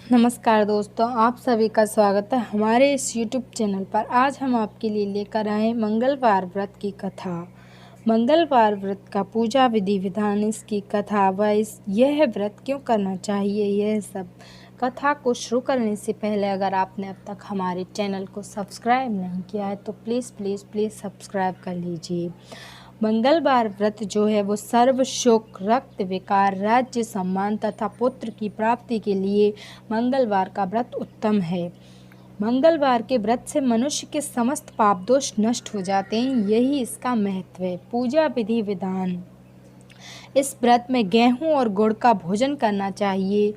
नमस्कार दोस्तों, आप सभी का स्वागत है हमारे इस YouTube चैनल पर। आज हम आपके लिए लेकर आए मंगलवार व्रत की कथा। मंगलवार व्रत का पूजा विधि विधान, इसकी कथा यह व्रत क्यों करना चाहिए, यह सब कथा को शुरू करने से पहले अगर आपने अब तक हमारे चैनल को सब्सक्राइब नहीं किया है तो प्लीज़ सब्सक्राइब कर लीजिए। मंगलवार व्रत जो है वो सर्व शोक, रक्त विकार, राज्य सम्मान तथा पुत्र की प्राप्ति के लिए मंगलवार का व्रत उत्तम है। मंगलवार के व्रत से मनुष्य के समस्त पाप दोष नष्ट हो जाते हैं, यही इसका महत्व है। पूजा विधि विधान, इस व्रत में गेहूं और गुड़ का भोजन करना चाहिए।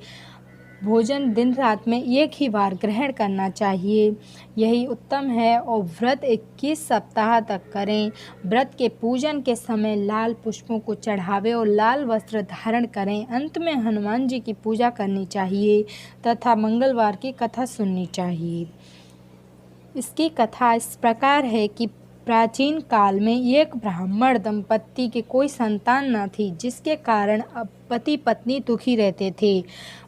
भोजन दिन रात में एक ही बार ग्रहण करना चाहिए, यही उत्तम है। और व्रत 21 सप्ताह तक करें। व्रत के पूजन के समय लाल पुष्पों को चढ़ावे और लाल वस्त्र धारण करें। अंत में हनुमान जी की पूजा करनी चाहिए तथा मंगलवार की कथा सुननी चाहिए। इसकी कथा इस प्रकार है कि प्राचीन काल में एक ब्राह्मण दंपत्ति के कोई संतान न थी, जिसके कारण पति पत्नी दुखी रहते थे।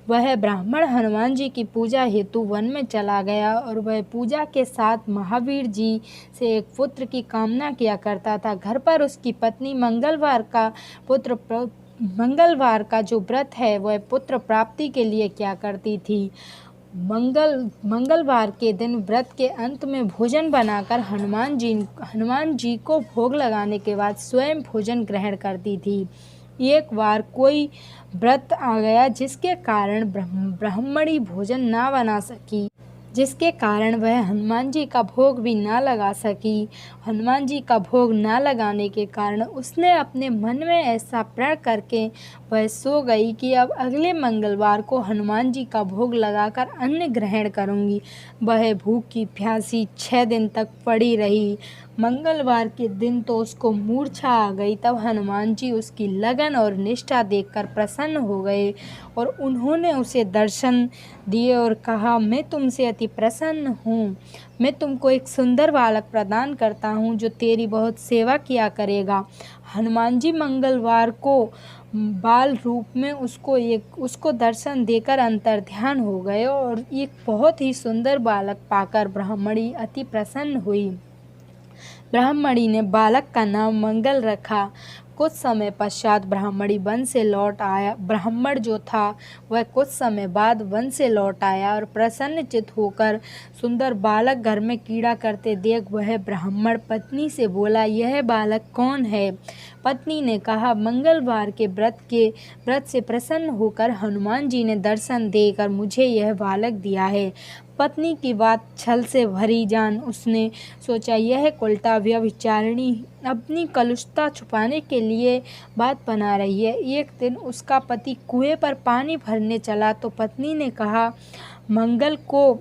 वह ब्राह्मण हनुमान जी की पूजा हेतु वन में चला गया और वह पूजा के साथ महावीर जी से एक पुत्र की कामना किया करता था। घर पर उसकी पत्नी मंगलवार का जो व्रत है वह पुत्र प्राप्ति के लिए क्या करती थी। मंगलवार के दिन व्रत के अंत में भोजन बनाकर हनुमान जी को भोग लगाने के बाद स्वयं भोजन ग्रहण करती थी। एक बार कोई व्रत आ गया जिसके कारण ब्राह्मणी भोजन ना बना सकी, जिसके कारण वह हनुमान जी का भोग भी ना लगा सकी। हनुमान जी का भोग ना लगाने के कारण उसने अपने मन में ऐसा प्रण करके वह सो गई कि अब अगले मंगलवार को हनुमान जी का भोग लगाकर अन्न ग्रहण करूंगी। वह भूखी प्यासी 6 दिन तक पड़ी रही। मंगलवार के दिन तो उसको मूर्छा आ गई। तब हनुमान जी उसकी लगन और निष्ठा देखकर प्रसन्न हो गए और उन्होंने उसे दर्शन दिए और कहा, मैं तुमसे अति प्रसन्न हूँ। मैं तुमको एक सुंदर बालक प्रदान करता हूँ जो तेरी बहुत सेवा किया करेगा। हनुमान जी मंगलवार को बाल रूप में उसको दर्शन देकर अंतर्ध्यान हो गए और एक बहुत ही सुंदर बालक पाकर ब्राह्मणी अति प्रसन्न हुई। ब्राह्मणी ने बालक का नाम मंगल रखा। कुछ समय पश्चात ब्राह्मण जो था वह कुछ समय बाद वन से लौट आया और प्रसन्नचित्त होकर सुंदर बालक घर में कीड़ा करते देख वह ब्राह्मण पत्नी से बोला, यह बालक कौन है। पत्नी ने कहा, मंगलवार के व्रत से प्रसन्न होकर हनुमान जी ने दर्शन देकर मुझे यह बालक दिया है। पत्नी की बात छल से भरी जान उसने सोचा, यह उल्टा व्यभिचारिणी अपनी कलुषता छुपाने के लिए बात बना रही है। एक दिन उसका पति कुएं पर पानी भरने चला तो पत्नी ने कहा, मंगल को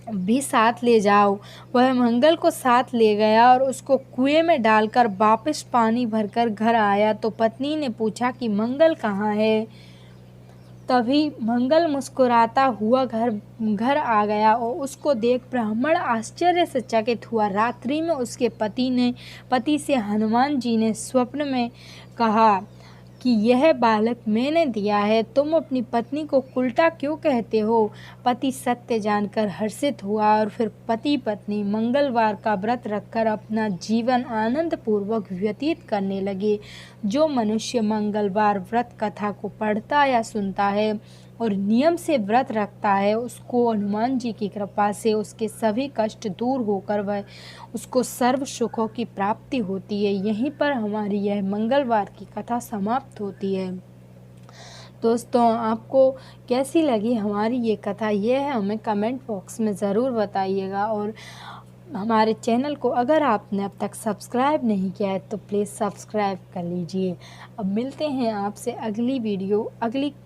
भी साथ ले जाओ। वह मंगल को साथ ले गया और उसको कुएं में डालकर वापस पानी भरकर घर आया तो पत्नी ने पूछा कि मंगल कहाँ है। तभी मंगल मुस्कुराता हुआ घर आ गया और उसको देख ब्राह्मण आश्चर्य से चकित हुआ। रात्रि में उसके पति से हनुमान जी ने स्वप्न में कहा कि यह बालक मैंने दिया है, तुम अपनी पत्नी को उल्टा क्यों कहते हो। पति सत्य जानकर हर्षित हुआ और फिर पति पत्नी मंगलवार का व्रत रखकर अपना जीवन आनंद पूर्वक व्यतीत करने लगे। जो मनुष्य मंगलवार व्रत कथा को पढ़ता या सुनता है और नियम से व्रत रखता है उसको हनुमान जी की कृपा से उसके सभी कष्ट दूर होकर वह उसको सर्व सुखों की प्राप्ति होती है। यहीं पर हमारी यह मंगलवार की कथा समाप्त होती है। दोस्तों, आपको कैसी लगी हमारी ये कथा, यह हमें कमेंट बॉक्स में ज़रूर बताइएगा। और हमारे चैनल को अगर आपने अब तक सब्सक्राइब नहीं किया है तो प्लीज़ सब्सक्राइब कर लीजिए। अब मिलते हैं आपसे अगली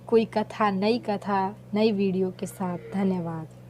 कोई कथा, नई वीडियो के साथ। धन्यवाद।